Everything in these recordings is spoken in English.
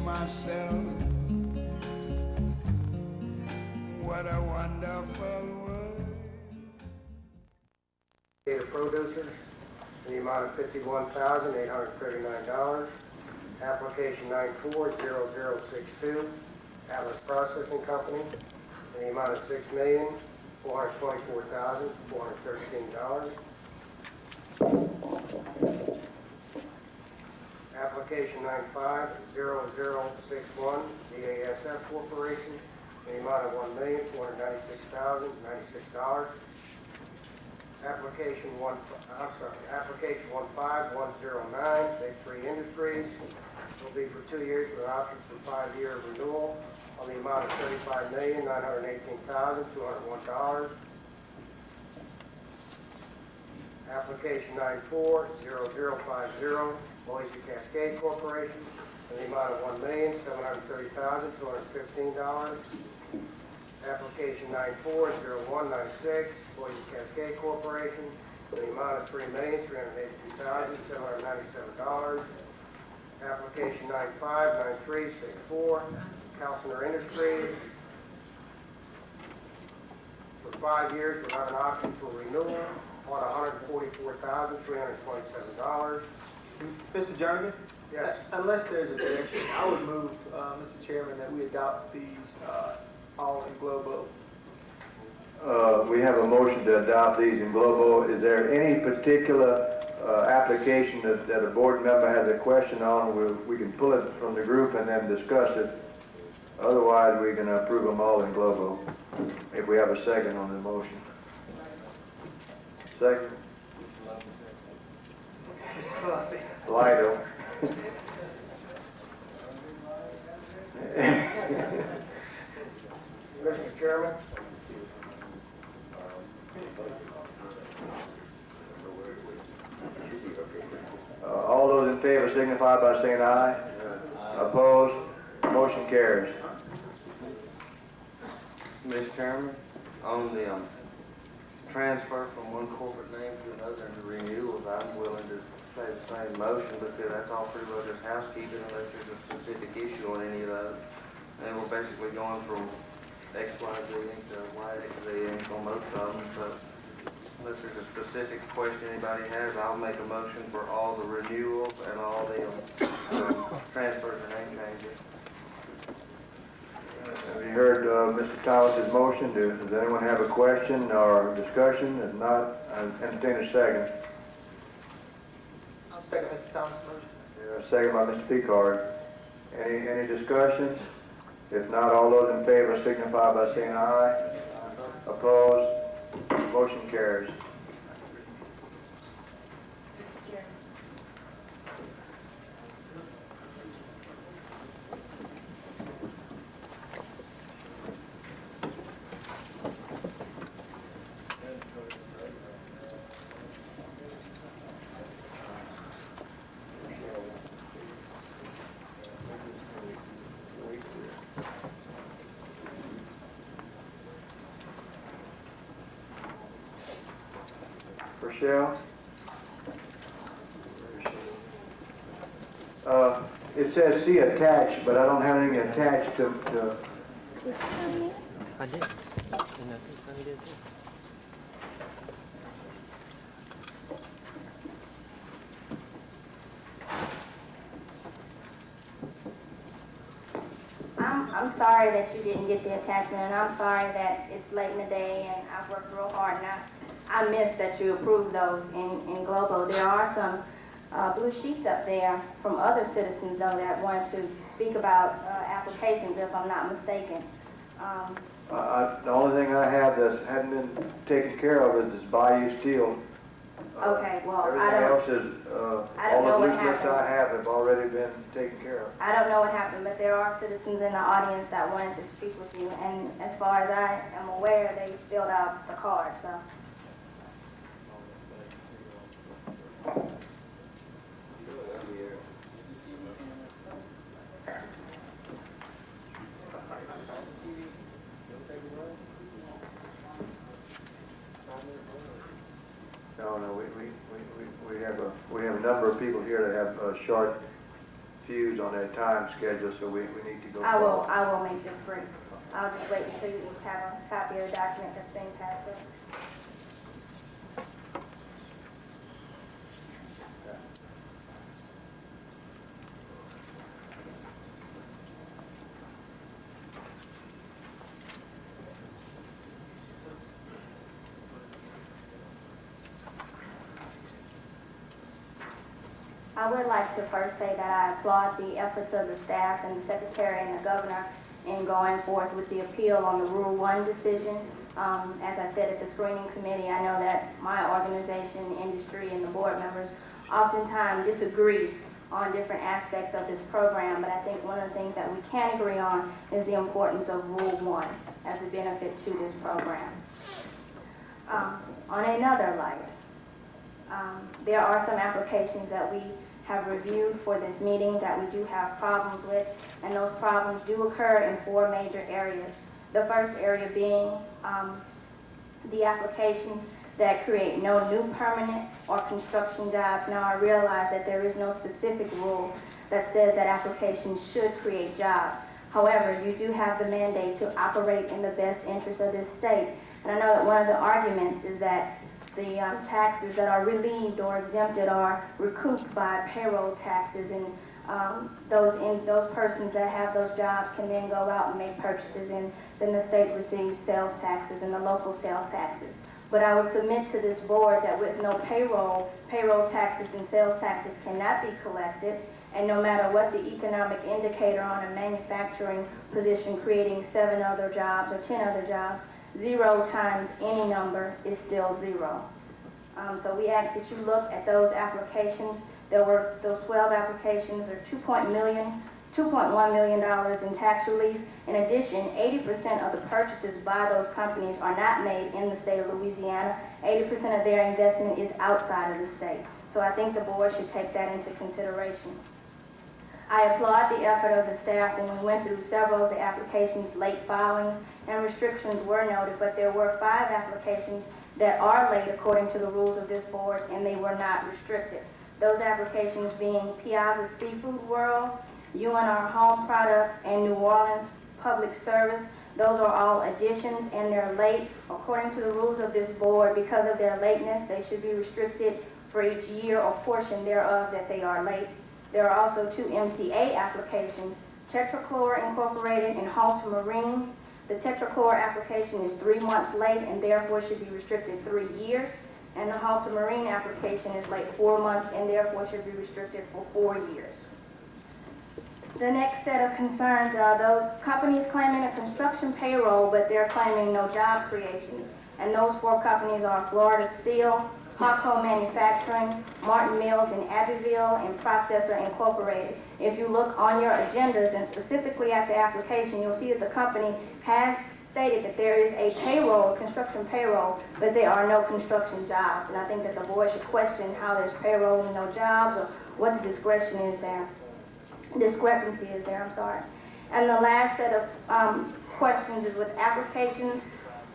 myself, what a wonderful world. Data producers in the amount of $51,839. Application 940062, Atlas Processing Company, in the amount of $6,424,413. Application 950061, BASF Corporation, in the amount of $1,496,096. Application 15109, Big Three Industries, will be for 2 years with options for 5-year renewal on the amount of $35,918,201. Application 940050, Boise Cascade Corporation, in the amount of $1,730,215. Application 940196, Boise Cascade Corporation, in the amount of $3,382,797. Application 959364, Calciner Industries, for 5 years without an option for renewal on $144,327. Mr. Jernigan? Yes. Unless there's objection, I would move, Mr. Chairman, that we adopt these all in globo. We have a motion to adopt these in globo. Is there any particular application that a board member has a question on? We can pull it from the group and then discuss it. Otherwise, we can approve them all in globo if we have a second on the motion. Second. Lido. Mr. Chairman, All those in favor signify by saying aye. Opposed? Motion carries. Mr. Chairman, on the transfer from one corporate name to another and the renewals, I'm willing to say the same motion because that's all pretty well just housekeeping unless there's a specific issue on any of those. And we're basically going from X, Y, Z to Y, X, Z on most of them. So unless there's a specific question anybody has, I'll make a motion for all the renewals and all the transfers and name changes. Have you heard Mr. Thomas's motion? Does anyone have a question or discussion? If not, I entertain a second. I'll second Mr. Thomas' motion. Second by Mr. Picard. Any discussion? If not, all those in favor signify by saying aye. Opposed? Motion carries. Rochelle? It says see attached, but I don't have anything attached to I did. And I think Sonny did too. I'm sorry that you didn't get the attachment, and I'm sorry that it's late in the day and I've worked real hard, and I missed that you approved those in Globo. There are some blue sheets up there from other citizens, though, that wanted to speak about applications, if I'm not mistaken. the only thing I have that hadn't been taken care of is this Bayou Steel. Okay, well, Everything else is, I don't know all the what blue slips I happened. have already been taken care of. I don't know what happened, but there are citizens in the audience that wanted to speak with you, and as far as I am aware, they filled out the card, so. No, we have a number of people here that have short confused on their time schedule, so we need to go I will, forward. I will make this brief. I'll just wait until you each have a copy of the document that's being passed over. I would like to first say that I applaud the efforts of the staff and the secretary and the governor in going forth with the appeal on the Rule 1 decision. As I said at the screening committee, I know that my organization, the industry, and the board members oftentimes disagrees on different aspects of this program, but I think one of the things that we can agree on is the importance of Rule 1 as a benefit to this program. On another light, there are some applications that we have reviewed for this meeting that we do have problems with, and those problems do occur in 4 major areas. The first area being the applications that create no new permanent or construction jobs. Now, I realize that there is no specific rule that says that applications should create jobs. However, you do have the mandate to operate in the best interest of this state. And I know that one of the arguments is that the taxes that are relieved or exempted are recouped by payroll taxes, and those persons that have those jobs can then go out and make purchases, and then the state receives sales taxes and the local sales taxes. But I would submit to this board that with no payroll taxes and sales taxes cannot be collected, and no matter what the economic indicator on a manufacturing position creating 7 other jobs or 10 other jobs, 0 times any number is still 0. So we ask that you look at those applications. There were those 12 applications, or $2.1 million in tax relief. In addition, 80% of the purchases by those companies are not made in the state of Louisiana. 80% of their investment is outside of the state. So I think the board should take that into consideration. I applaud the effort of the staff when we went through several of the applications, late filings, and restrictions were noted, but there were 5 applications that are late according to the rules of this board, and they were not restricted. Those applications being Piazza Seafood World, UNR Home Products, and New Orleans Public Service. Those are all additions, and they're late. According to the rules of this board, because of their lateness, they should be restricted for each year or portion thereof that they are late. There are also 2 MCA applications, Tetrachlor Incorporated and Halter Marine. The Tetrachlor application is 3 months late and therefore should be restricted 3 years. And the Halter Marine application is late 4 months and therefore should be restricted for 4 years. The next set of concerns are those companies claiming a construction payroll, but they're claiming no job creation. And those 4 companies are Florida Steel, Hawco Manufacturing, Martin Mills in Abbeville, and Processor Incorporated. If you look on your agendas and specifically at the application, you'll see that the company has stated that there is a payroll, construction payroll, but there are no construction jobs. And I think that the board should question how there's payroll and no jobs, or what the discrepancy is there, I'm sorry. And the last set of questions is with applications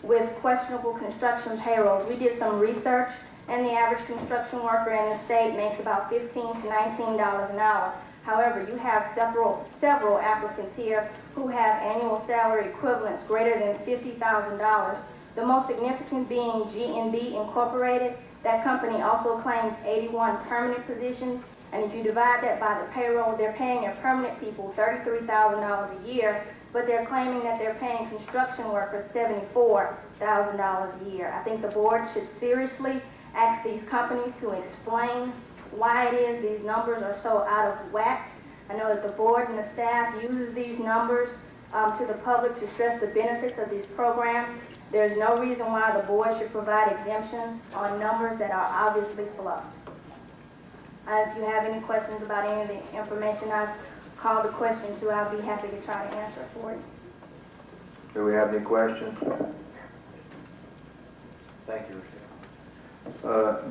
with questionable construction payrolls. We did some research, and the average construction worker in the state makes about $15 to $19 an hour. However, you have several applicants here who have annual salary equivalents greater than $50,000. The most significant being G&B Incorporated. That company also claims 81 permanent positions, and if you divide that by the payroll, they're paying their permanent people $33,000 a year, but they're claiming that they're paying construction workers $74,000 a year. I think the board should seriously ask these companies to explain why it is these numbers are so out of whack. I know that the board and the staff uses these numbers to the public to stress the benefits of these programs. There's no reason why the board should provide exemptions on numbers that are obviously fluffed. If you have any questions about any of the information I've called the question to, I'll be happy to try to answer for you. Do we have any questions? Thank you, Richard.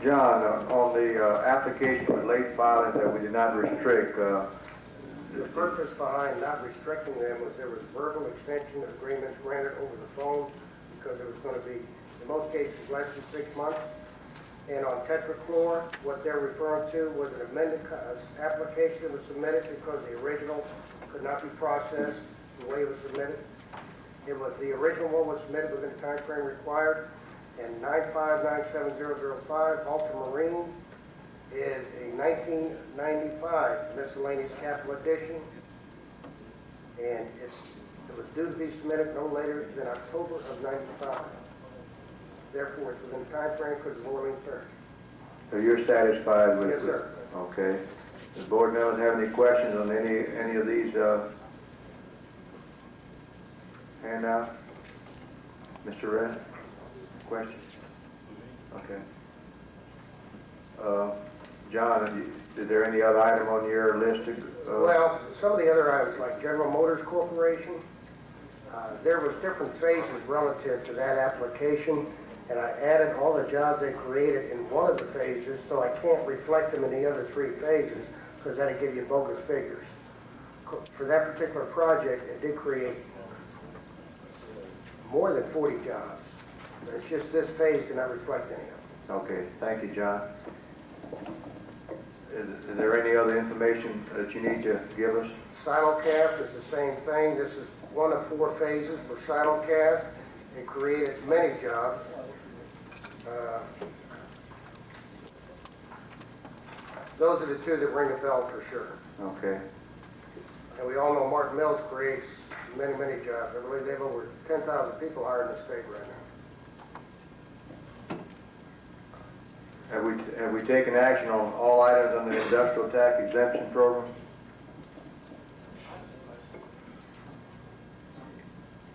John, on the application for late filings that we did not restrict, The purpose behind not restricting them was there was verbal extension agreements granted over the phone because it was going to be, in most cases, less than 6 months. And on tetrachlor, what they're referring to was an amended application that was submitted because the original could not be processed the way it was submitted. It was, the original one was submitted within the time frame required, and 9597005 Ultramarine is a 1995 miscellaneous capital edition, and it was due to be submitted no later than October of 95. Therefore, it's within time frame because of Orleans Parish. So you're satisfied with? Yes, sir. Okay. Does the board members have any questions on any of these handouts? Mr. Red, question? Okay. John, is there any other item on your list? Well, some of the other items, like General Motors Corporation, there was different phases relative to that application, and I added all the jobs they created in one of the phases, so I can't reflect them in the other three phases, because that'd give you bogus figures. For that particular project, it did create more than 40 jobs. But it's just this phase did not reflect any of them. Okay, thank you, John. Is there any other information that you need to give us? Silocaf is the same thing. This is one of 4 phases for Silocaf. It created many jobs. Those are the 2 that ring a bell for sure. Okay. And we all know Martin Mills creates many, many jobs. I believe they have over 10,000 people hired in the state right now. Have we taken action on all items under the industrial tax exemption program?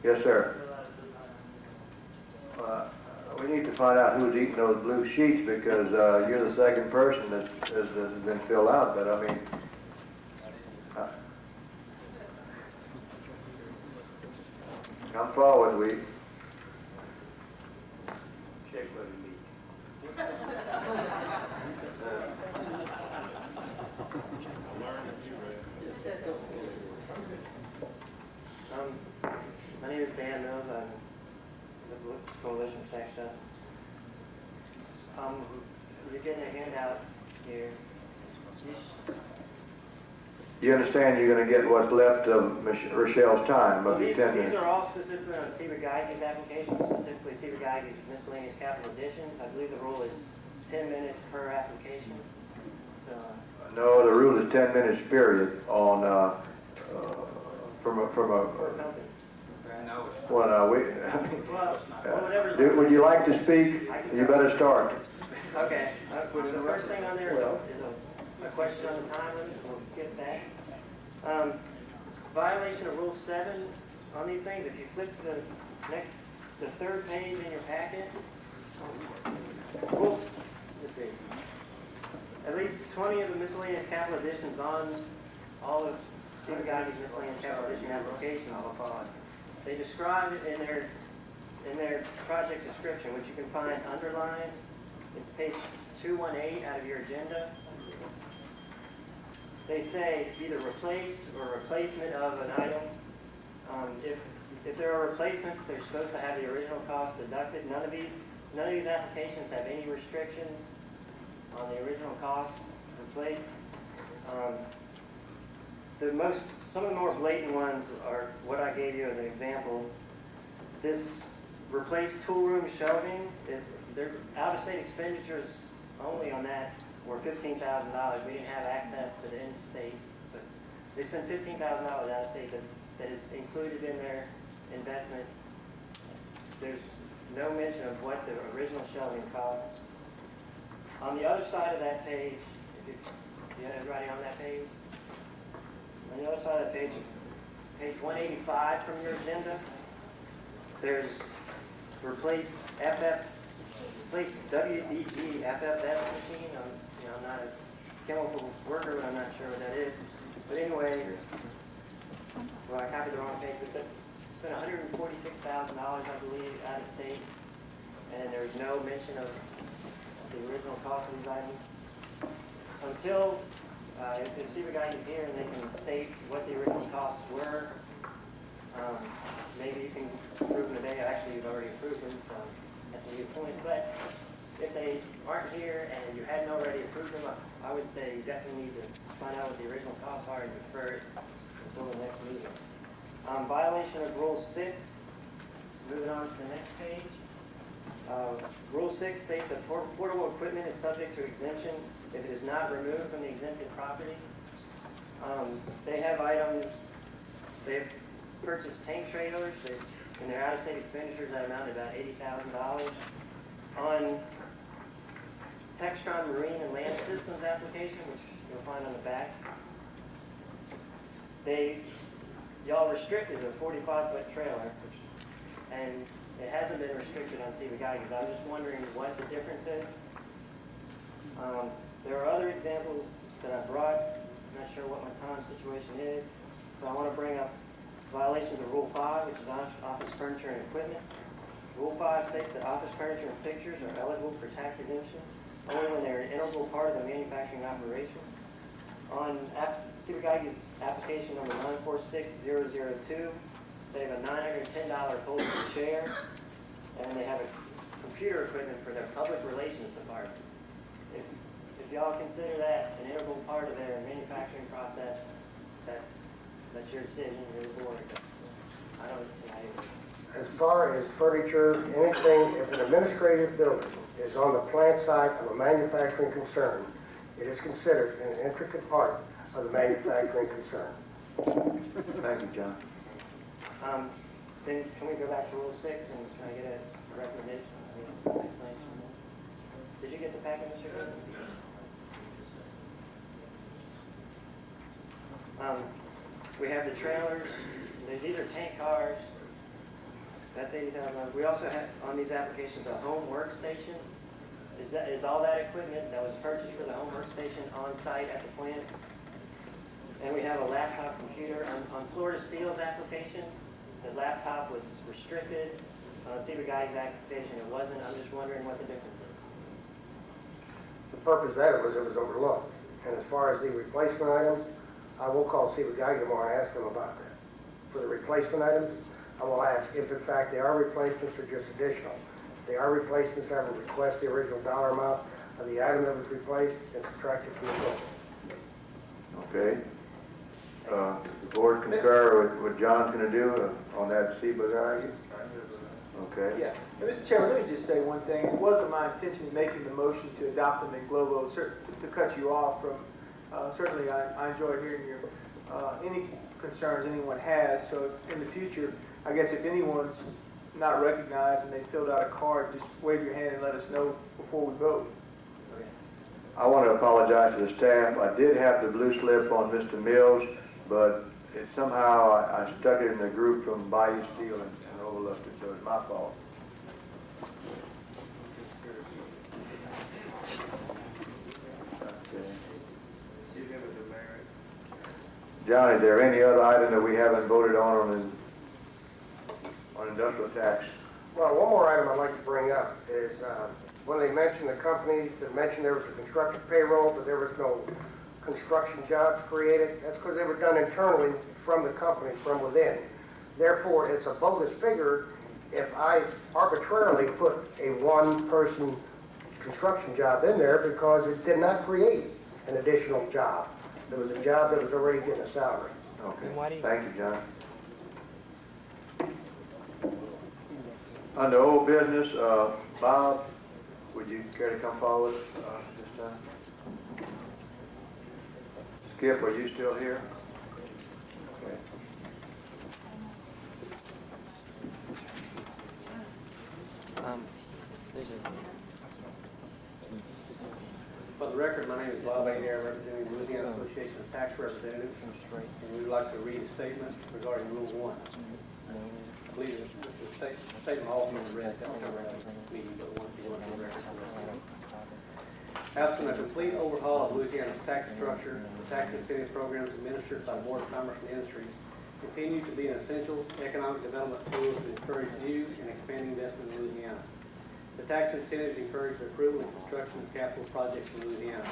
Yes, sir. We need to find out who's eating those blue sheets, because you're the second person that has been filled out, but I mean, come forward, we. Check what it means. My name is Dan Mills. I'm with the Coalition for Tax Justice. You're getting a handout here. You understand you're going to get what's left of Rochelle's time, Well, but the these 10 minutes. are all specifically on Seaver Geigy's application, specifically Seaver Geigy's miscellaneous capital additions. I believe the rule is 10 minutes per application. So, No, the rule is 10 minutes period on, from a, per company. well, no, we, Well, whatever. would you like to speak? You better start. Okay. The first thing on there is a question on the time limit. We'll skip that. Violation of Rule 7 on these things. If you flip to the third page in your packet, let's see. At least 20 of the miscellaneous capital additions on all of Seaver Geigy's miscellaneous capital addition applications. They describe it in their project description, which you can find underlined. It's page 218 out of your agenda. They say either replace or replacement of an item. If there are replacements, they're supposed to have the original cost deducted. None of these applications have any restrictions on the original cost replaced. Some of the more blatant ones are what I gave you as an example. This replace tool room shelving, if they're out-of-state expenditures only on that were $15,000. We didn't have access to the in-state, but they spent $15,000 out-of-state that is included in their investment. There's no mention of what the original shelving cost. On the other side of that page, if you have everybody on that page? On the other side of the page, it's page 185 from your agenda. There's replace WCG FFS machine. I'm not a chemical worker, but I'm not sure what that is. But anyway, well, I copied the wrong page. It's been $146,000, I believe, out of state, and there's no mention of the original cost of these items. Until if Seaver Geigy is here and they can state what the original costs were, maybe you can approve them today. Actually, you've already approved them, so that's a new point. But if they aren't here and you hadn't already approved them, I would say you definitely need to find out what the original costs are and defer it until the next meeting. Violation of Rule 6, moving on to the next page. Rule 6 states that portable equipment is subject to exemption if it is not removed from the exempted property. They have items, they've purchased tank trailers, and their out-of-state expenditures that amount to about $80,000. On Textron Marine and Land Systems application, which you'll find on the back, y'all restricted a 45-foot trailer, and it hasn't been restricted on Sivagaigas. I was just wondering what the difference is. There are other examples that I brought. I'm not sure what my time situation is. So I want to bring up violations of Rule 5, which is office furniture and equipment. Rule 5 states that office furniture and fixtures are eligible for tax exemption only when they're an integral part of the manufacturing operation. On Sivagaigas application number 946002, they have a $910 foldable chair, and they have a computer equipment for their public relations department. If y'all consider that an integral part of their manufacturing process, that's your decision, your board. I don't see how you. As far as furniture, anything, if an administrative building is on the plant site of a manufacturing concern, it is considered an intricate part of the manufacturing concern. Thank you, John. Then can we go back to Rule 6 and try to get a recommendation? Explanation? Did you get the packet, Mr. Goodman? We have the trailers. These are tank cars. That's $80,000. We also have on these applications a home workstation. Is all that equipment that was purchased for the home workstation on site at the plant? And we have a laptop computer. On Florida Steel's application, the laptop was restricted. On Sivagai's application, it wasn't. I'm just wondering what the difference is. The purpose of that was it was overlooked. And as far as the replacement items, I will call Sivagaiga tomorrow and ask them about that. For the replacement items, I will ask if in fact they are replacements or just additional. If they are replacements, I will request the original dollar amount of the item that was replaced and subtract it from the total. Okay. The board concur with what John's going to do on that Sivagaiga? Okay. Yeah. And Mr. Chairman, let me just say one thing. It wasn't my intention in making the motion to adopt them in Globo to cut you off from, certainly I enjoy hearing your, any concerns anyone has. So in the future, I guess if anyone's not recognized and they filled out a card, just wave your hand and let us know before we vote. I want to apologize to the staff. I did have the blue slip on Mr. Mills, but somehow I stuck it in the group from Bayou Steel and overlooked it, so it's my fault. Okay. John, is there any other item that we haven't voted on industrial tax? Well, one more item I'd like to bring up is when they mentioned the companies that mentioned there was a construction payroll, but there was no construction jobs created. That's because they were done internally from the company, from within. Therefore, it's a bogus figure if I arbitrarily put a one-person construction job in there because it did not create an additional job. There was a job that was already getting a salary. Okay, thank you, John. Under old business, Bob, would you care to come forward this time? Skip, are you still here? Okay. For the record, my name is Bob Adair, representing the Louisiana Association of Tax Representatives, and we would like to read a statement regarding Rule 1. I believe the statement also read at the meeting, but once you want to record it. Absent a complete overhaul of Louisiana's tax structure, the tax incentive programs administered by the Board of Commerce and Industry continue to be an essential economic development tool to encourage new and expanding investment in Louisiana. The tax incentives encourage the approval and construction of capital projects in Louisiana.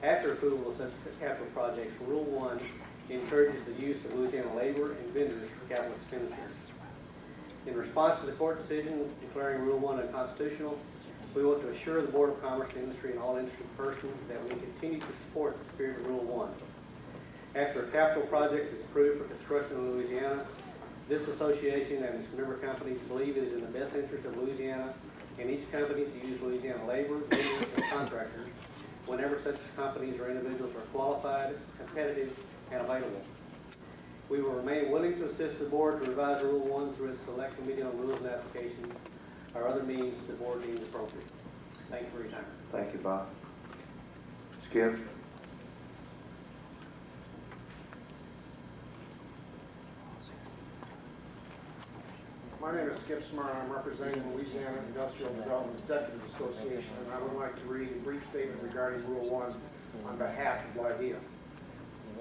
After approval of such capital projects, Rule 1 encourages the use of Louisiana labor and vendors for capital expenditures. In response to the court decision declaring Rule 1 unconstitutional, We want to assure the Board of Commerce, Industry, and all interested persons that we continue to support the spirit of Rule 1. After a capital project is approved for construction in Louisiana, this association and its member companies believe it is in the best interest of Louisiana and each company to use Louisiana labor, vendors, and contractors whenever such companies or individuals are qualified, competitive, and available. We will remain willing to assist the board to revise Rule 1 through its select committee on rules and applications or other means the board deems appropriate. Thank you for your time. Thank you, Bob. Skip? My name is Skip Smart. I'm representing Louisiana Industrial Development Executive Association, and I would like to read a brief statement regarding Rule 1 on behalf of LIDEA.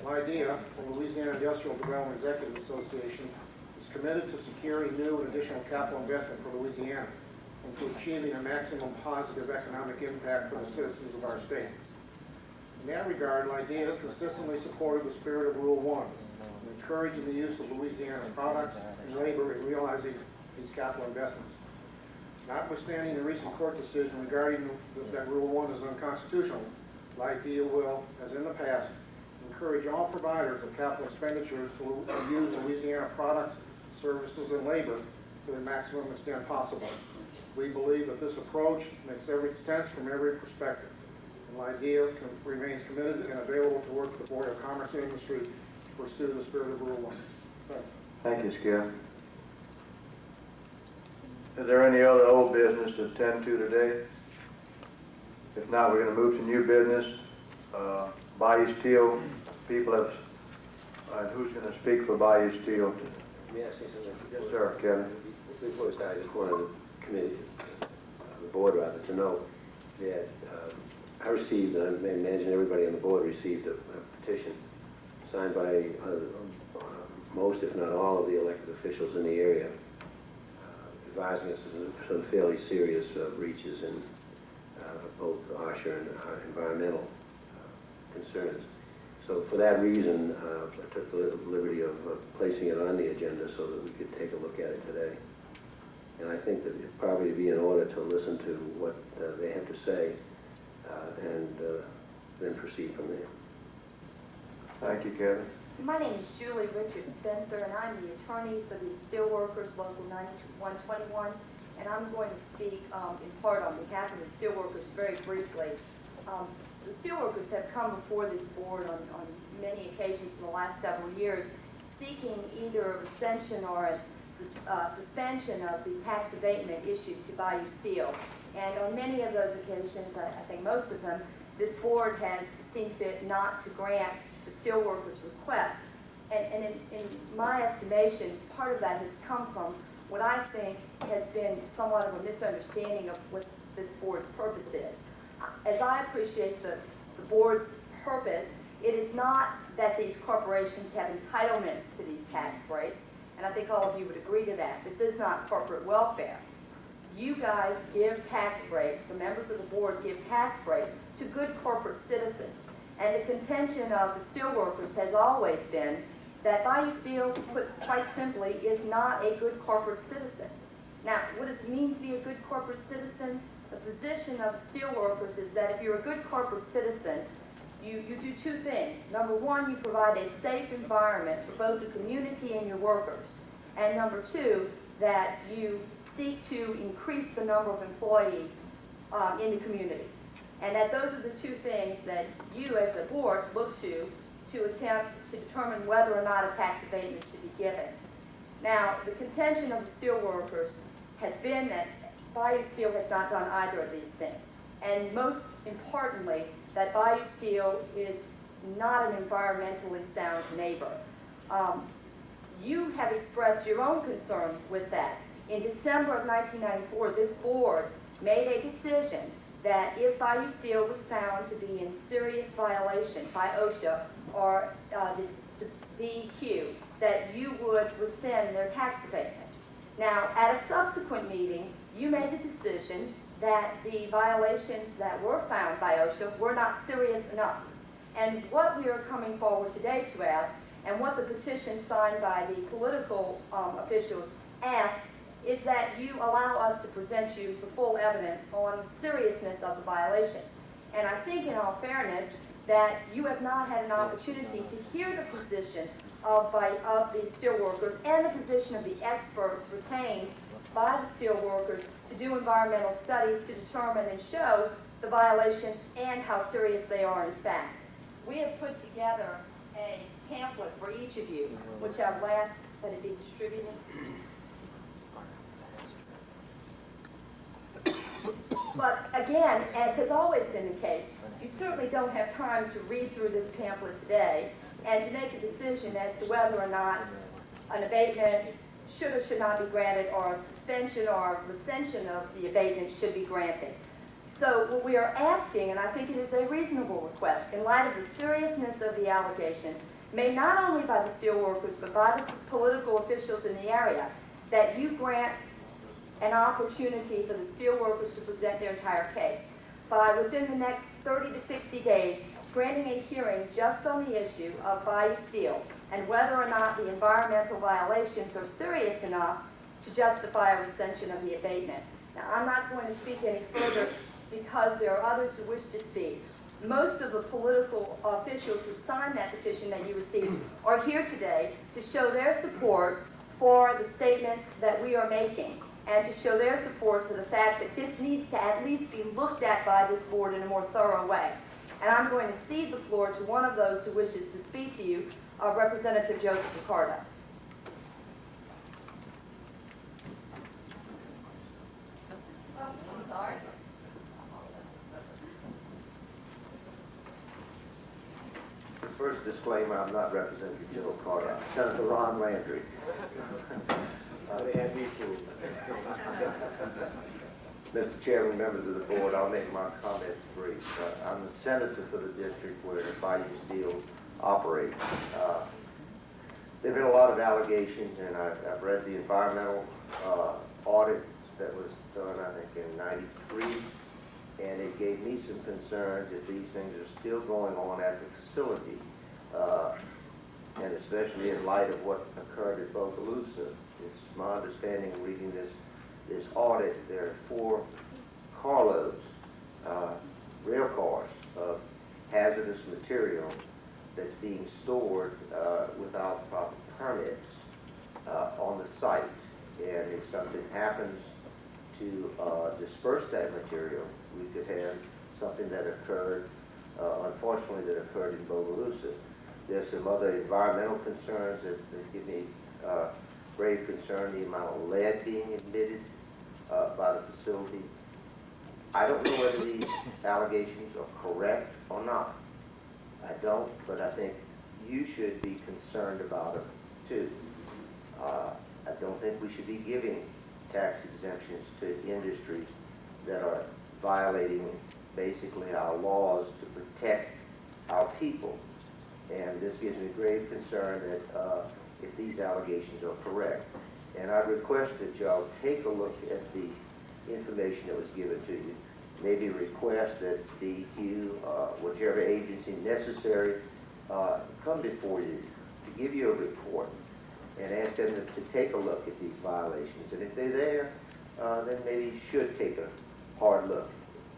LIDEA, the Louisiana Industrial Development Executive Association, is committed to securing new and additional capital investment for Louisiana and to achieving a maximum positive economic impact for the citizens of our state. In that regard, LIDEA has consistently supported the spirit of Rule 1, encouraging the use of Louisiana products and labor in realizing these capital investments. Notwithstanding the recent court decision regarding that Rule 1 is unconstitutional, LIDEA will, as in the past, encourage all providers of capital expenditures to use Louisiana products, services, and labor to the maximum extent possible. We believe that this approach makes every sense from every perspective, and LIDEA remains committed and available to work with the Board of Commerce and Industry to pursue the spirit of Rule 1. Thanks. Thank you, Skip. Is there any other old business to attend to today? If not, we're going to move to new business. Bayou Steel people have, who's going to speak for Bayou Steel? May I say something? Yes, sir, Kevin. Before we start, I just wanted the committee, the board rather, to know that I received, and I imagine everybody on the board received a petition signed by most, if not all, of the elected officials in the area, advising us of some fairly serious breaches in both OSHA and environmental concerns. So for that reason, I took the liberty of placing it on the agenda so that we could take a look at it today. And I think that it'd probably be in order to listen to what they have to say and then proceed from there. Thank you, Kevin. My name is Julie Richard Spencer, and I'm the attorney for the Steelworkers Local 9121, and I'm going to speak in part on behalf of the Steelworkers very briefly. The Steelworkers have come before this board on many occasions in the last several years seeking either a rescission or a suspension of the tax abatement issued to Bayou Steel. And on many of those occasions, I think most of them, this board has seen fit not to grant the Steelworkers' request. And in my estimation, part of that has come from what I think has been somewhat of a misunderstanding of what this board's purpose is. As I appreciate the board's purpose, it is not that these corporations have entitlements to these tax breaks, and I think all of you would agree to that. This is not corporate welfare. You guys give tax breaks, the members of the board give tax breaks to good corporate citizens. And the contention of the steelworkers has always been that Bayou Steel, put quite simply, is not a good corporate citizen. Now, what does it mean to be a good corporate citizen? The position of the steelworkers is that if you're a good corporate citizen, you do two things. Number one, you provide a safe environment for both the community and your workers. And number two, that you seek to increase the number of employees in the community. And that those are the two things that you as a board look to attempt to determine whether or not a tax abatement should be given. Now, the contention of the steelworkers has been that Bayou Steel has not done either of these things. And most importantly, that Bayou Steel is not an environmentally sound neighbor. You have expressed your own concern with that. In December of 1994, this board made a decision that if Bayou Steel was found to be in serious violation by OSHA or the DEQ, that you would rescind their tax abatement. Now, at a subsequent meeting, you made the decision that the violations that were found by OSHA were not serious enough. And what we are coming forward today to ask, and what the petition signed by the political officials asks, is that you allow us to present you the full evidence on the seriousness of the violations. And I think, in all fairness, that you have not had an opportunity to hear the position of the steelworkers and the position of the experts retained by the steelworkers to do environmental studies to determine and show the violations and how serious they are in fact. We have put together a pamphlet for each of you, which I'll ask that it be distributed. But again, as has always been the case, you certainly don't have time to read through this pamphlet today and to make a decision as to whether or not an abatement should or should not be granted, or a suspension or recension of the abatement should be granted. So what we are asking, and I think it is a reasonable request, in light of the seriousness of the allegations, made not only by the steelworkers but by the political officials in the area, that you grant an opportunity for the steelworkers to present their entire case. By within the next 30 to 60 days, granting a hearing just on the issue of Bayou Steel and whether or not the environmental violations are serious enough to justify a recension of the abatement. Now, I'm not going to speak any further because there are others who wish to speak. Most of the political officials who signed that petition that you received are here today to show their support for the statements that we are making, and to show their support for the fact that this needs to at least be looked at by this board in a more thorough way. And I'm going to cede the floor to one of those who wishes to speak to you, Representative Joseph Ricardo. Oh, I'm sorry. First disclaimer, I'm not Representative Joe Carter, I'm Senator Ron Landry. They had me too. Mr. Chairman, members of the board, I'll make my comments brief. I'm the senator for the district where Bayou Steel operates. There have been a lot of allegations, and I've read the environmental audit that was done, I think, in '93, and it gave me some concerns that these things are still going on at the facility, and especially in light of what occurred at Bogalusa. It's my understanding, reading this audit, there are 4 carloads, rail cars, of hazardous material that's being stored without proper permits on the site. And if something happens to disperse that material, we could have something that occurred, unfortunately, that occurred in Bogalusa. There's some other environmental concerns that give me grave concern, the amount of lead being emitted by the facility. I don't know whether these allegations are correct or not. I don't, but I think you should be concerned about them too. I don't think we should be giving tax exemptions to industries that are violating basically our laws to protect our people. And this gives me grave concern that if these allegations are correct. And I request that y'all take a look at the information that was given to you. Maybe request that DEQ, whichever agency necessary, come before you to give you a report and ask them to take a look at these violations. And if they're there, then maybe you should take a hard look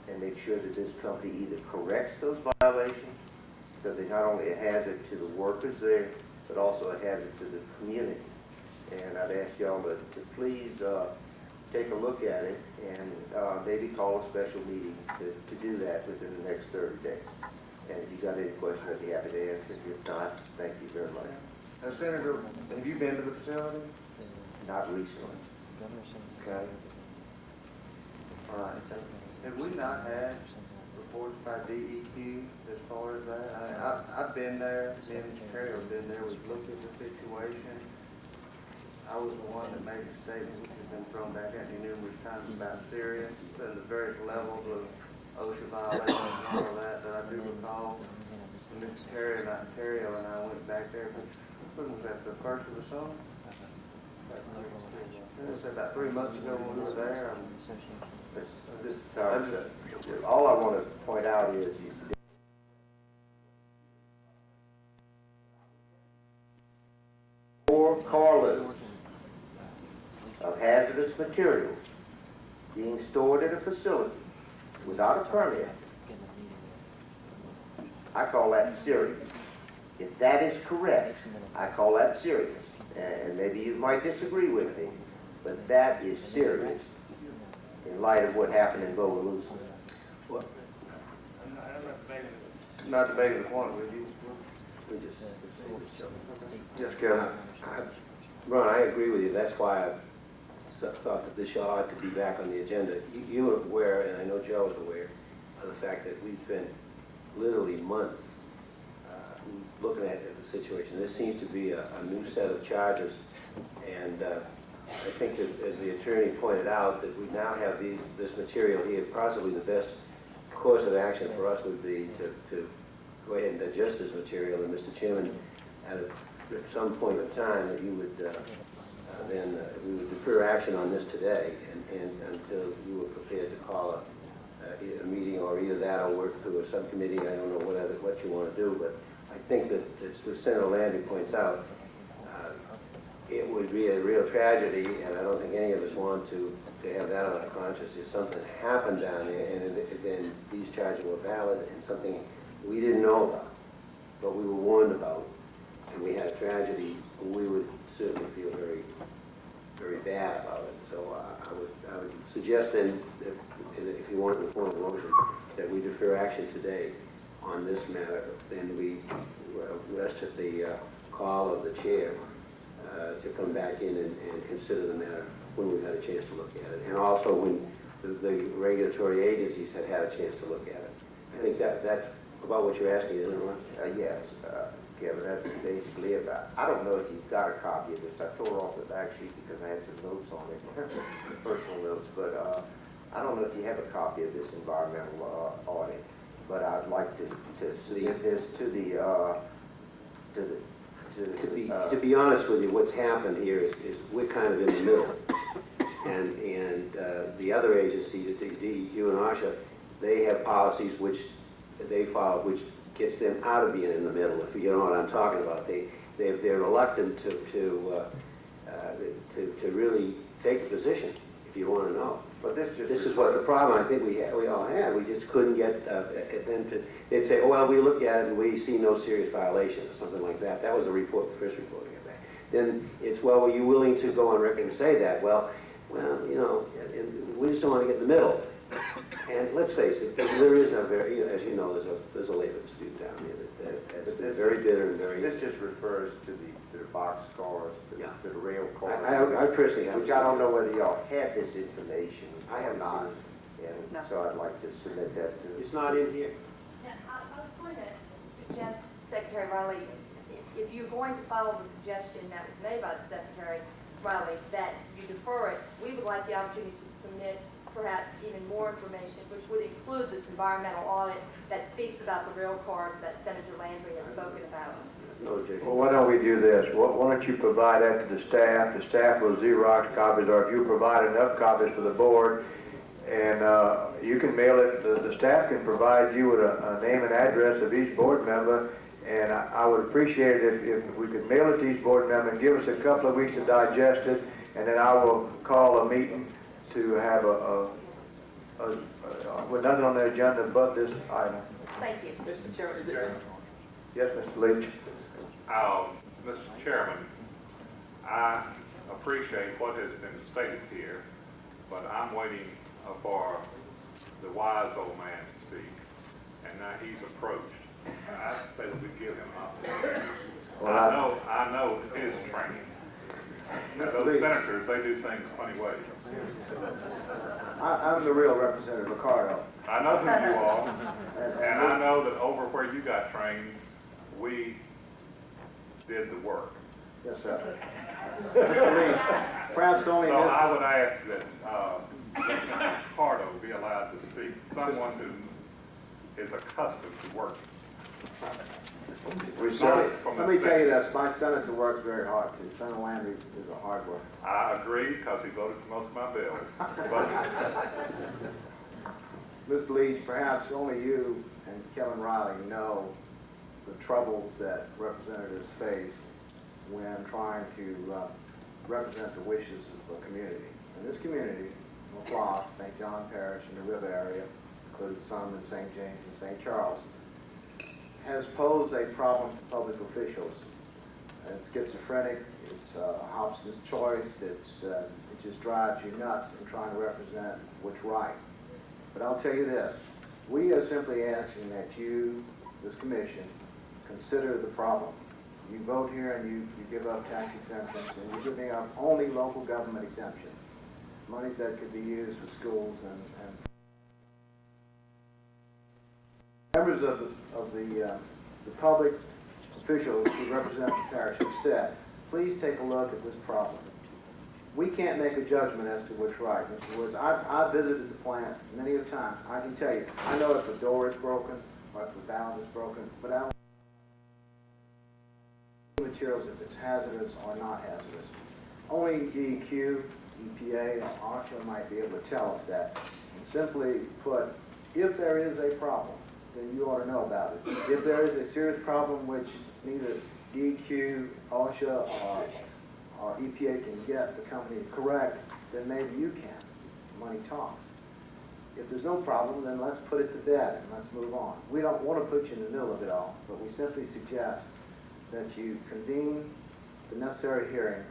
and make sure that this company either corrects those violations, because they're not only a hazard to the workers there, but also a hazard to the community. And I'd ask y'all to please take a look at it and maybe call a special meeting to do that within the next 30 days. And if you've got any questions, I'd be happy to answer. If not, thank you very much. Senator, have you been to the facility? Not recently. Okay. All right. Have we not had reports by DEQ as far as that? I've been there, me and Mr. Terry have been there, we've looked at the situation. I was the one that made the statement, which has been thrown back at me numerous times about serious and the various levels of OSHA violations and all of that I do recall. And Mr. Terry and I went back there, when was that, the first of the summer? It was about 3 months ago when we were there. All I want to point out is four carloads of hazardous hazardous materials being stored at a facility without a permit, I call that serious. If that is correct, I call that serious. And maybe you might disagree with me, but that is serious in light of what happened in Bogalusa. Not debating the point with you. Yes, Kevin. Ron, I agree with you. That's why I thought that this ought to be back on the agenda. You are aware, and I know Joe is aware, of the fact that we've spent literally months looking at the situation. This seems to be a new set of charges, and I think that, as the attorney pointed out, that we now have this material here. Possibly the best course of action for us would be to go ahead and digest this material, and Mr. Chairman, at some point in time, that you would then we would defer action on this today, and until you were prepared to call a meeting, or either that or work through a subcommittee. I don't know what you want to do, but I think that, as Senator Landry points out, it would be a real tragedy, and I don't think any of us want to have that on our conscience. If something happened down there, and then these charges were valid, and something we didn't know about, but we were warned about, and we had a tragedy, we would certainly feel very, very bad about it. So I would suggest then, that if you want in the form of a motion, that we defer action today on this matter, then we rest at the call of the chair to come back in and consider the matter when we've had a chance to look at it, and also when the regulatory agencies had a chance to look at it. I think that's about what you're asking, isn't it, Ron? Yes, Kevin, that's basically it. I don't know if you've got a copy of this. I tore off the back sheet because I had some notes on it, personal notes, but I don't know if you have a copy of this environmental audit, but I'd like to submit this to To be honest with you, what's happened here is we're kind of in the middle. And the other agency, the DEQ and OSHA, they have policies which they follow, which gets them out of being in the middle, if you know what I'm talking about. They're reluctant to really take a position, if you want to know. But this is what the problem I think we all had. We just couldn't get them to. They'd say, "Oh well, we looked at it and we see no serious violation," or something like that. That was the report, the first report we got back. Then it's, "Well, were you willing to go on record and say that?" Well, you know, we just don't want to get in the middle. And let's face it, there is a very, as you know, there's a labor dispute down here that's very bitter and very. This just refers to the box cars, to the rail cars. I personally have. Which I don't know whether y'all have this information. I have not. And so I'd like to submit that to. It's not in here. Yeah, I was going to suggest, Secretary Riley, if you're going to follow the suggestion that was made by the Secretary Riley, that you defer it, we would like the opportunity to submit perhaps even more information, which would include this environmental audit that speaks about the rail cars that Senator Landry has spoken about. Well, why don't we do this? Why don't you provide that to the staff? The staff will Xerox copies, or if you provide enough copies for the board, and you can mail it, the staff can provide you with a name and address of each board member, and I would appreciate it if we could mail it to each board member and give us a couple of weeks to digest it, and then I will call a meeting to have with nothing on the agenda but this item. Thank you. Mr. Chairman, is it? Yes, Mr. Leach. Mr. Chairman, I appreciate what has been stated here, but I'm waiting for the wise old man to speak, and now he's approached. I say that we give him opportunity. Well, I know his training. Those senators, they do things funny ways. I'm the real Representative Ricardo. I know who you are, and I know that over where you got trained, we did the work. Yes, sir. Mr. Lee, perhaps only So this. I would ask that Ricardo be allowed to speak, someone who is accustomed to working. Let me tell you this, my senator works very hard too. Senator Landry is a hard worker. I agree, because he voted for most of my bills. But Mr. Leach, perhaps only you and Kevin Riley know the troubles that representatives face when trying to represent the wishes of the community. in this community, LaPlace, St. John Parish, and the river area, including some in St. James and St. Charles, has posed a problem to public officials. It's schizophrenic, it's Hobson's choice, it just drives you nuts in trying to represent what's right. But I'll tell you this, we are simply asking that you, this commission, consider the problem. You vote here and you give up tax exemptions, and you're giving up only local government exemptions, monies that could be used for schools and members of the public officials who represent the parish have said, please take a look at this problem. We can't make a judgment as to what's right. Mr. Woods, I've visited the plant many a time. I can tell you, I know if the door is broken or if the valve is broken, but I don't know materials if it's hazardous or not hazardous. Only DEQ, EPA, and OSHA might be able to tell us that. And simply put, if there is a problem, then you ought to know about it. If there is a serious problem which neither DEQ, OSHA, or EPA can get the company correct, then maybe you can. Money talks. If there's no problem, then let's put it to bed and let's move on. We don't want to put you in the middle of it all, but we simply suggest that you convene the necessary hearing.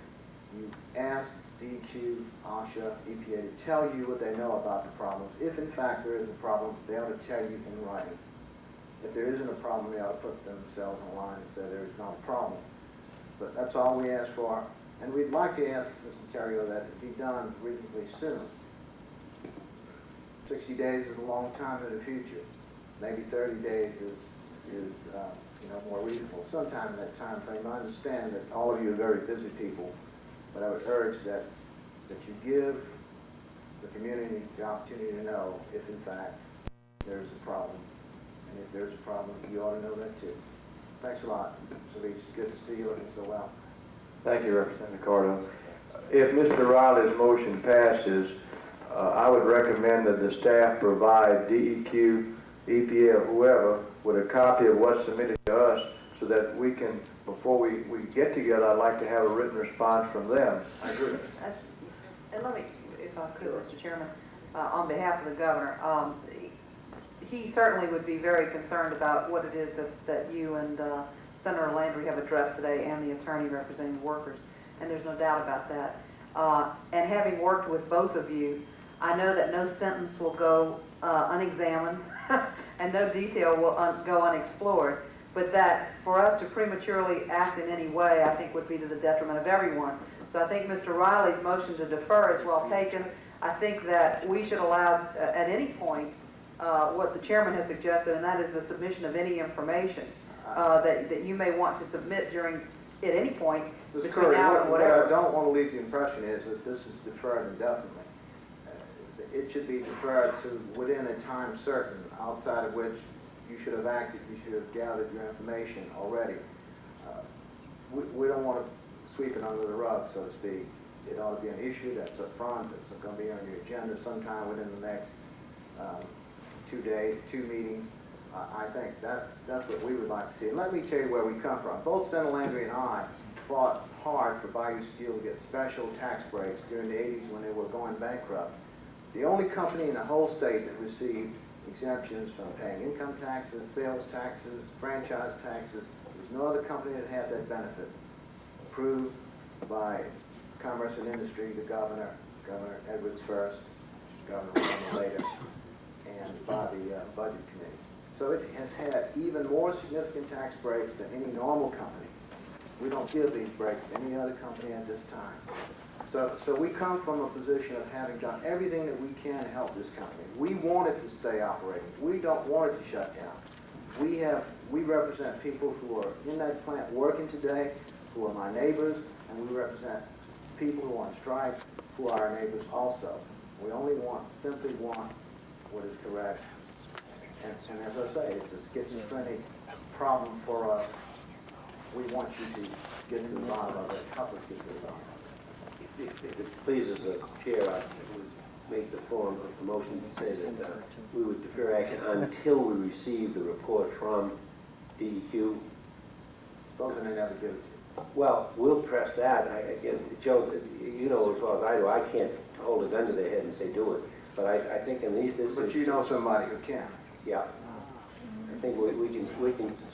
You ask DEQ, OSHA, EPA to tell you what they know about the problems. If in fact there is a problem, they ought to tell you in writing. If there isn't a problem, they ought to put themselves in line and say there is not a problem. But that's all we ask for. And we'd like to ask Mr. Terrio that it be done reasonably soon. 60 days is a long time in the future. Maybe 30 days is more reasonable. Sometime in that time frame. I understand that all of you are very busy people, but I would urge that you give the community the opportunity to know if in fact there's a problem. And if there's a problem, you ought to know that too. Thanks a lot. So it's good to see you looking so well. Thank you, Representative Cardo. If Mr. Riley's motion passes, I would recommend that the staff provide DEQ, EPA, or whoever with a copy of what's submitted to us so that we can, before we get together, I'd like to have a written response from them. I agree. And let me, if I could, Mr. Chairman, on behalf of the governor, he certainly would be very concerned about what it is that you and Senator Landry have addressed today and the attorney representing the workers, and there's no doubt about that. And having worked with both of you, I know that no sentence will go unexamined and no detail will go unexplored, but that for us to prematurely act in any way, I think would be to the detriment of everyone. So I think Mr. Riley's motion to defer is well taken. I think that we should allow at any point what the chairman has suggested, and that is the submission of any information that you may want to submit at any point between now and whatever. What I don't want to leave the impression is that this is deferred indefinitely. It should be deferred to within a time certain, outside of which you should have acted, you should have gathered your information already. We don't want to sweep it under the rug, so to speak. It ought to be an issue that's up front, that's going to be on your agenda sometime within the next 2 days, 2 meetings. I think that's what we would like to see. And let me tell you where we come from. Both Senator Landry and I fought hard for Bayou Steel to get special tax breaks during the 80s when they were going bankrupt. The only company in the whole state that received exemptions from paying income taxes, sales taxes, franchise taxes, there's no other company that had that benefit. Approved by Commerce and Industry, the Governor Edwards first, Governor Randall later, and by the Budget Committee. So it has had even more significant tax breaks than any normal company. We don't give these breaks to any other company at this time. So we come from a position of having done everything that we can to help this company. We want it to stay operating. We don't want it to shut down. We represent people who are in that plant working today, who are my neighbors, and we represent people who are on strike, who are our neighbors also. We only simply want what is correct. And as I say, it's a schizophrenic problem for us. We want you to get to the bottom of it, help us get to the bottom of it. If it pleases the chair, I would make the form of the motion to say that we would defer action until we receive the report from DEQ. Those may never give it to you. Well, we'll press that. Again, Joe, you know as well as I do, I can't hold a gun to their head and say do it. But I think in these, this is. But you know somebody who can. Yeah. I think we can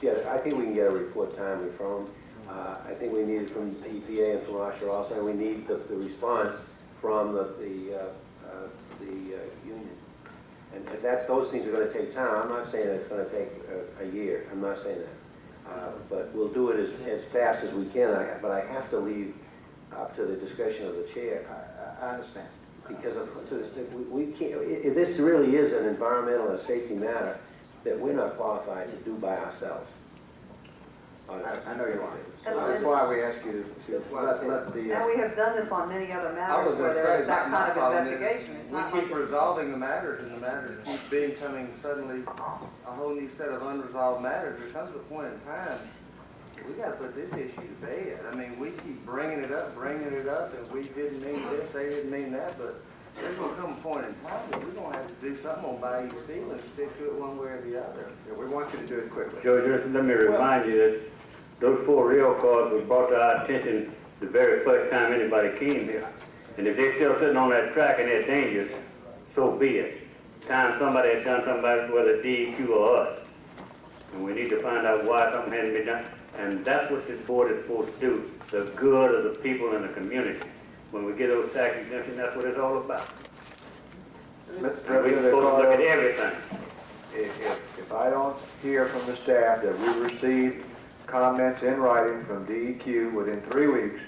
get, I think we can get a report timely from them. I think we need it from the EPA and from OSHA also, and we need the response from the union. And those things are gonna take time. I'm not saying it's gonna take a year. I'm not saying that. But we'll do it as fast as we can. But I have to leave up to the discretion of the chair. I understand. Because we can't, this really is an environmental and safety matter that we're not qualified to do by ourselves. I know you're right. So that's why we ask you to let the. And we have done this on many other I was matters where gonna there say, is that my kind of problem is investigation. It's not we like keep resolving the matters, and the matters keep becoming suddenly a whole new set of unresolved matters. There comes a point in time, we gotta put this issue to bed. I mean, we keep bringing it up, and we didn't mean this, they didn't mean that, but there's gonna come a point in time that we're gonna have to do something on Bayou Steel and stick to it one way or the other. Yeah, we want you to do it quickly. Joe, just let me remind you that those 4 rail cars were brought to our attention the very first time anybody came here. And if they're still sitting on that track and they're dangerous, so be it. Time somebody has done something about it, whether DEQ or us. And we need to find out why something hasn't been done. And that's what this board is supposed to do, the good of the people in the community. When we get those tax exemptions, that's what it's all about. And we're supposed to look at everything. If I don't hear from the staff that we received comments in writing from DEQ within 3 weeks,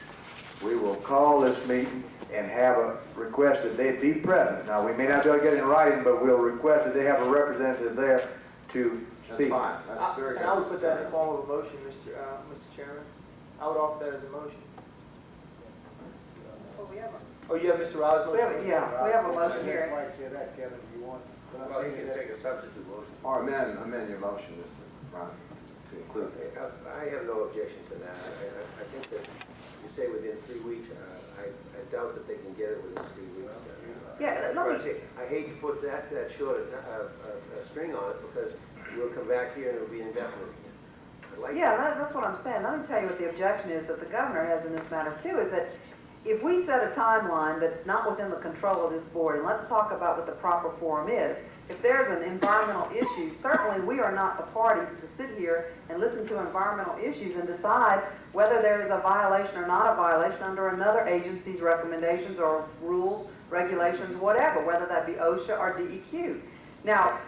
we will call this meeting and have a request that they be present. Now, we may not be able to get it in writing, but we'll request that they have a representative there to speak. That's fine. That's very good. And I would put that in the form of a motion, Mr. Chairman. I would offer that as a motion. Well, we have a Oh, you have Mr. Riley's motion? we have a motion here. Kevin, if you want. Well, you can take a substitute motion. Or amend your motion, Mr. Ronnie, to include. I have no objection to that. I think that you say within 3 weeks, I doubt that they can get it within 3 weeks. Yeah, let me, I hate to put that short a string on it because we'll come back here and it'll be indefinite. that's what I'm saying. Let me tell you what the objection is that the governor has in this matter too, is that if we set a timeline that's not within the control of this board, and let's talk about what the proper forum is, if there's an environmental issue, certainly we are not the parties to sit here and listen to environmental issues and decide whether there is a violation or not a violation under another agency's recommendations or rules, regulations, whatever, whether that be OSHA or DEQ. Now,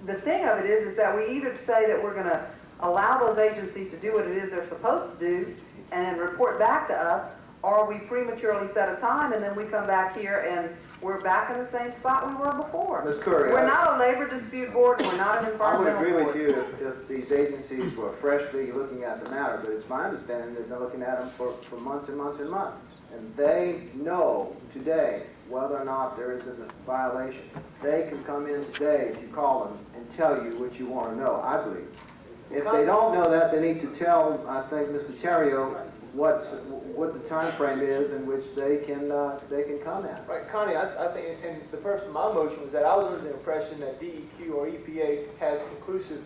the thing of it is that we either say that we're going to allow those agencies to do what it is they're supposed to do and then report back to us, or we prematurely set a time and then we come back here and we're back in the same spot we were before. Ms. Curry, We're not a labor dispute board, we're not an I would environmental agree board. with you if these agencies were freshly looking at the matter, but it's my understanding they've been looking at them for months and months and months. And they know today whether or not there is a violation. They can come in today if you call them and tell you what you want to know, I believe. If they don't know that, they need to tell, I think, Mr. Terrio, what the time frame is in which they can comment. Right, Connie, I think, and the purpose of my motion was that I was under the impression that DEQ or EPA has conclusive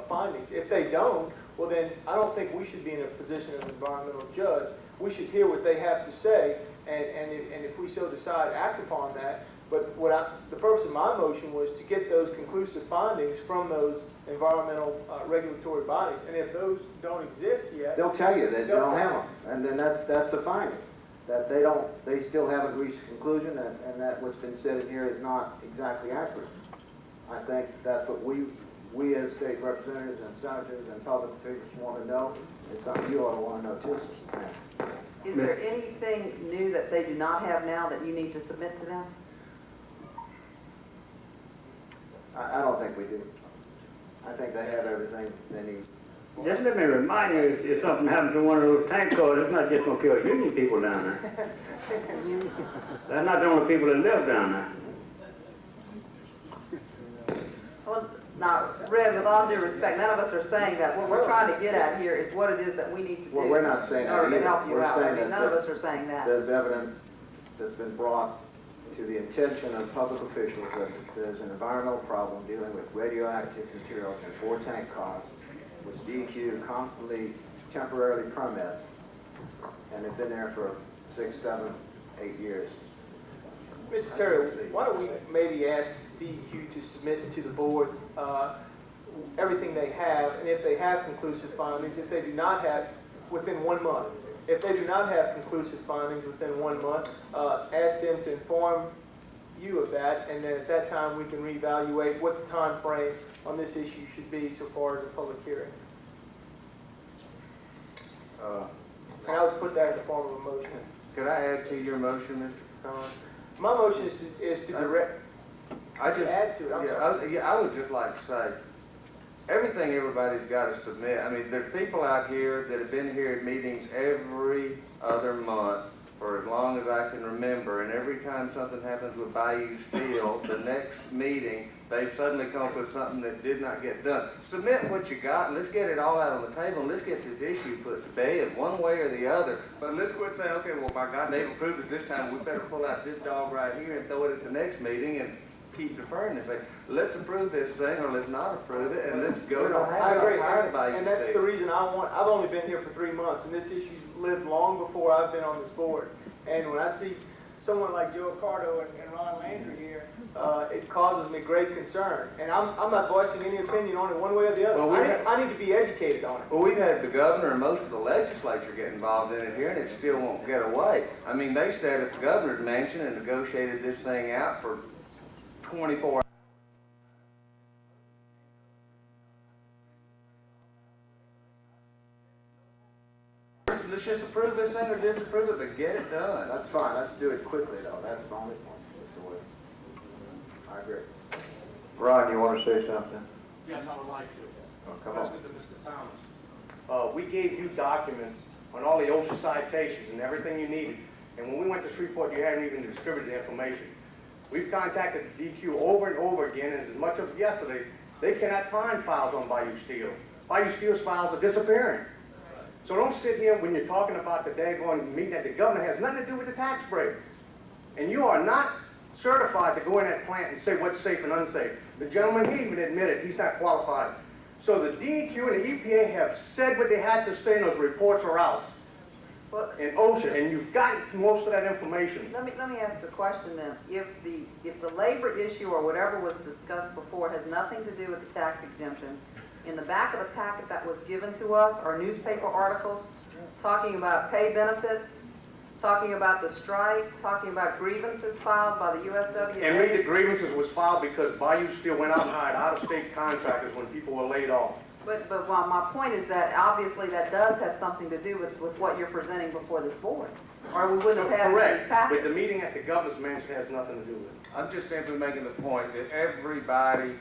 findings. If they don't, well then, I don't think we should be in a position as an environmental judge. We should hear what they have to say, and if we so decide, act upon that. But the purpose of my motion was to get those conclusive findings from those environmental regulatory bodies. And if those don't exist yet, They'll tell you that they don't have them, and then that's a finding, that they still haven't reached a conclusion, and that what's been said in here is not exactly accurate. I think that's what we as state representatives and senators and public officials want to know. It's something you ought to want to know too. Is there anything new that they do not have now that you need to submit to them? I don't think we do. I think they have everything they need. Just let me remind you, if something happens to one of those tank cars, it's not just going to kill union people down there. That's not the only people that live down there. Well, now, Red, with all due respect, none of us are saying that. What we're trying to get at here is what it is that we need to do. Well, we're not saying in that order to either. help you We're out. saying I mean, that none of us are saying that. There's evidence that's been brought to the attention of public officials that there's an environmental problem dealing with radioactive materials in 4 tank cars, which DEQ constantly temporarily permits and they've been there for 6, 7, 8 years. Mr. Terry, why don't we maybe ask DEQ to submit to the board everything they have, and if they have conclusive findings, if they do not have, within 1 month. If they do not have conclusive findings within 1 month, ask them to inform you of that, and then at that time we can reevaluate what the time frame on this issue should be so far as a public hearing. And I would put that in the form of a motion. Could I add to your motion, Mr. Pecan? My motion is to direct, I just, add to it, I'm sorry. I would just like to say, everything everybody's got to submit. I mean, there's people out here that have been here at meetings every other month for as long as I can remember, and every time something happens with Bayou Steel, the next meeting, they suddenly come up with something that did not get done. Submit what you got, and let's get it all out on the table, and let's get this issue put to bed, one way or the other. But let's quit saying, okay, well, by God, they've approved it this time, we better pull out this dog right here and throw it at the next meeting and keep deferring and say, let's approve this thing, or let's not approve it, and let's go to I agree, Bayou and that's Steel. the reason I've only been here for 3 months, and this issue's lived long before I've been on this board. And when I see someone like Joe Accardo and Ron Landry here, it causes me great concern. And I'm not voicing any opinion on it one way or the other. Well, I need to be educated on it. Well, we've had the governor and most of the legislature get involved in it here, and it still won't get away. I mean, they sat at the governor's mansion and negotiated this thing out for 24 hours. Let's just approve this thing or disapprove it, but get it done. That's fine, let's do it quickly though, that's the only point, Mr. Wood. I agree. Ron, you want to say something? Yes, I would like to. Oh, come on. Question to Mr. Thomas. We gave you documents on all the OSHA citations and everything you needed. And when we went to Shreveport, you hadn't even distributed the information. We've contacted the DQ over and over again, and as much as yesterday, they cannot find files on Bayou Steel. Bayou Steel's files are disappearing. So don't sit here when you're talking about the daggone meeting that the governor has nothing to do with the tax break. And you are not certified to go in that plant and say what's safe and unsafe. The gentleman, he even admitted he's not qualified. So the DEQ and the EPA have said what they had to say, and those reports are out. In OSHA, and you've gotten most of that information. Let me ask a question then. If the labor issue or whatever was discussed before has nothing to do with the tax exemption, in the back of the packet that was given to us are newspaper articles talking about pay benefits, talking about the strike, talking about grievances filed by the USWA. And maybe the grievances was filed because Bayou Steel went out and hired out-of-state contractors when people were laid off. But my point is that obviously that does have something to do with what you're presenting before this board. Or we wouldn't have had these Correct, packets. but the meeting at the governor's mansion has nothing to do with it. I'm just simply making the point that everybody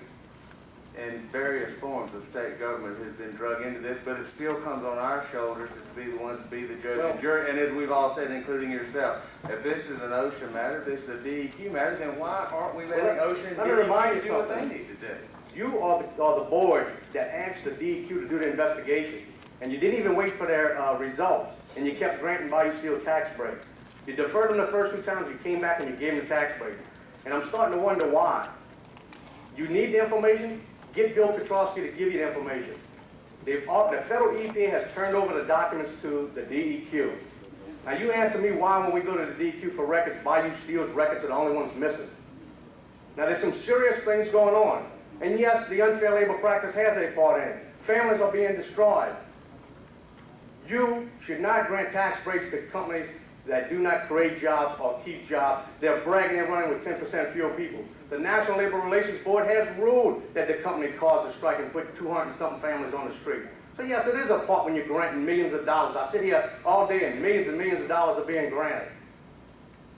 in various forms of state government has been drug into this, but it still comes on our shoulders to be the ones to be the judge and jury, and as we've all said, including yourself, if this is an OSHA matter, this is a DEQ matter, then why aren't we letting OSHA and Let me remind DEQ you do what they something. need to do? You are the board that asked the DEQ to do the investigation, and you didn't even wait for their results, and you kept granting Bayou Steel tax break. You deferred them the first 2 times, you came back and you gave them the tax break. And I'm starting to wonder why. You need the information? Get Bill Petrosky to give you the information. The federal EPA has turned over the documents to the DEQ. Now you answer me why when we go to the DEQ for records, Bayou Steel's records are the only ones missing. Now there's some serious things going on. And yes, the unfair labor practice has a part in it. Families are being destroyed. You should not grant tax breaks to companies that do not create jobs or keep jobs. They're bragging and running with 10% fewer people. The National Labor Relations Board has ruled that the company caused a strike and put 200-something families on the street. So yes, it is a part when you're granting millions of dollars. I sit here all day and millions of dollars are being granted.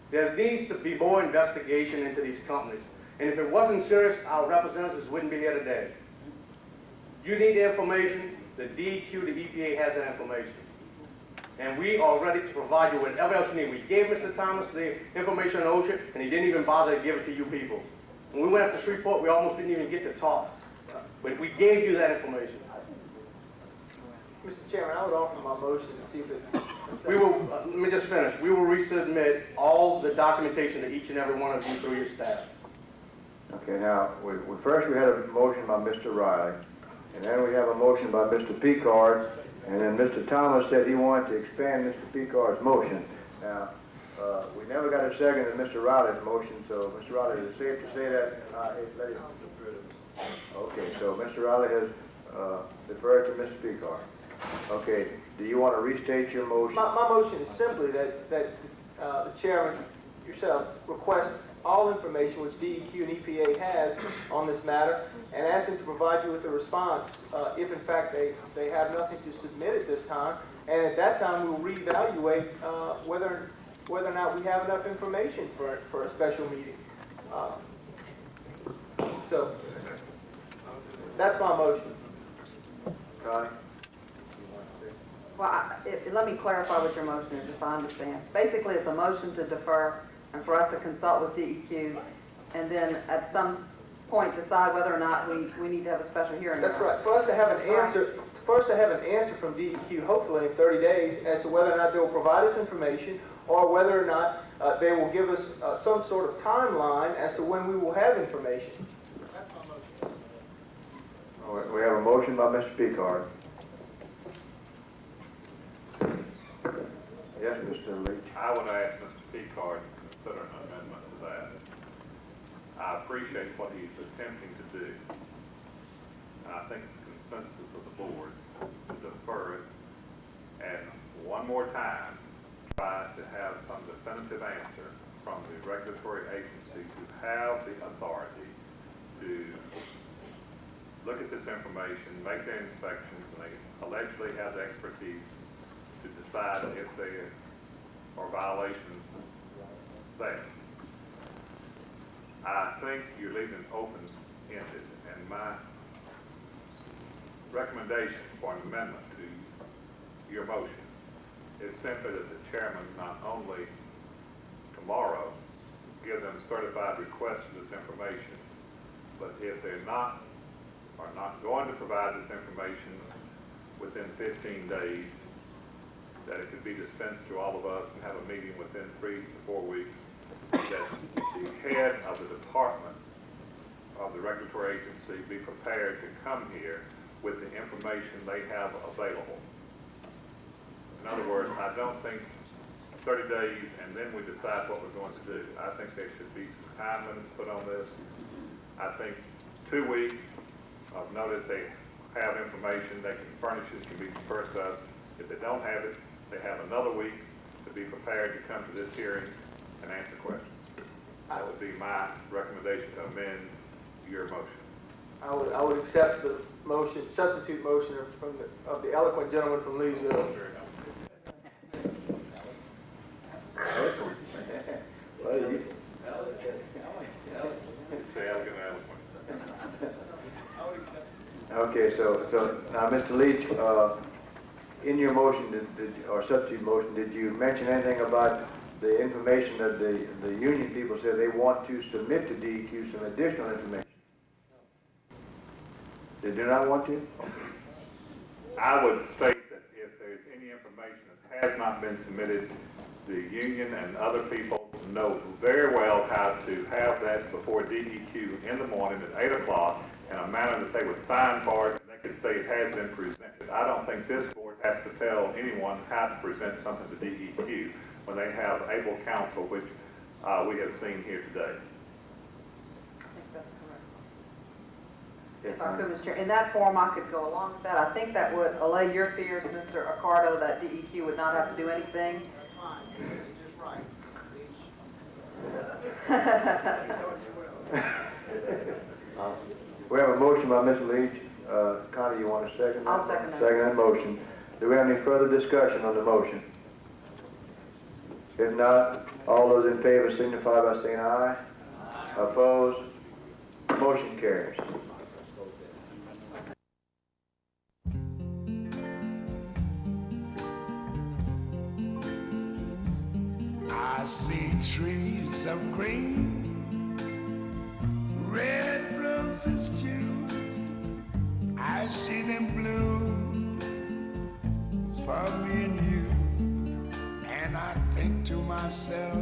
There needs to be more investigation into these companies. And if it wasn't serious, our representatives wouldn't be here today. You need the information. The DEQ, the EPA has that information. And we are ready to provide you whatever else you need. We gave Mr. Thomas the information on OSHA, and he didn't even bother to give it to you people. When we went up to Shreveport, we almost didn't even get to talk. But we gave you that information. Mr. Chairman, I would offer my motion to see if it... We will, let me just finish. We will resubmit all the documentation to each and every one of you through your staff. Okay, now, first we had a motion by Mr. Riley, and then we have a motion by Mr. Picard And then Mr. Thomas said he wanted to expand Mr. Picard's motion. Now, we never got a second to Mr. Riley's motion, so Mr. Riley, is it safe to say that? Okay, so Mr. Riley has deferred to Mr. Picard. Okay, do you want to restate your motion? My motion is simply that the chairman, yourself, request all information which DEQ and EPA has on this matter, and ask them to provide you with a response if in fact they have nothing to submit at this time. And at that time, we will reevaluate whether or not we have enough information for a special meeting. So that's my motion. Connie? Well, let me clarify what your motion is, if I understand. Basically, it's a motion to defer and for us to consult with DEQ, and then at some point decide whether or not we need to have a special hearing. That's right. For us to have an answer from DEQ, hopefully in 30 days, as to whether or not they will provide us information, or whether or not they will give us some sort of timeline as to when we will have information. That's my motion. We have a motion by Mr. Picard. Yes, Mr. Leach. I would ask Mr. Picard to consider an amendment to that. I appreciate what he's attempting to do. I think the consensus of the board to defer it and one more time try to have some definitive answer from the regulatory agency who have the authority to look at this information, make their inspections, and they allegedly have the expertise to decide if there are violations there. I think you're leaving it open-ended, and my recommendation for an amendment to your motion is simply that the chairman not only tomorrow give them certified requests for this information, but if they're not going to provide this information within 15 days, that it could be dispensed to all of us and have a meeting within 3 to 4 weeks, that the head of the department of the regulatory agency be prepared to come here with the information they have available. In other words, I don't think 30 days and then we decide what we're going to do. I think there should be some time limits put on this. I think 2 weeks of notice they have information they can furnish it, can be dispersed to us. If they don't have it, they have another week to be prepared to come to this hearing and answer questions. That would be my recommendation to amend your motion. I would accept the motion, substitute motion of the eloquent gentleman from Leesville. Say elegant, eloquent. Okay, so now, Mr. Leach, in your motion, or substitute motion, did you mention anything about the information that the union people said they want to submit to DEQ, some additional information? They do not want to? I would state that if there's any information that has not been submitted, the union and other people know very well how to have that before DEQ in the morning at 8 o'clock in a manner that they would sign for it and they could say it has been presented. I don't think this board has to tell anyone how to present something to DEQ when they have able counsel, which we have seen here today. I think that's correct. If I could, Mr. Chair, in that form, I could go along with that. I think that would allay your fears, Mr. Accardo, that DEQ would not have to do anything. That's fine. You're just right. We have a motion by Mr. Leach. Connie, you want a second? I'll second that. Second that motion. Do we have any further discussion on the motion? If not, all those in favor signify by saying aye. Aye. Opposed? Motion carries. I see trees of green, red roses too. I see them bloom for me and you. And I think to myself,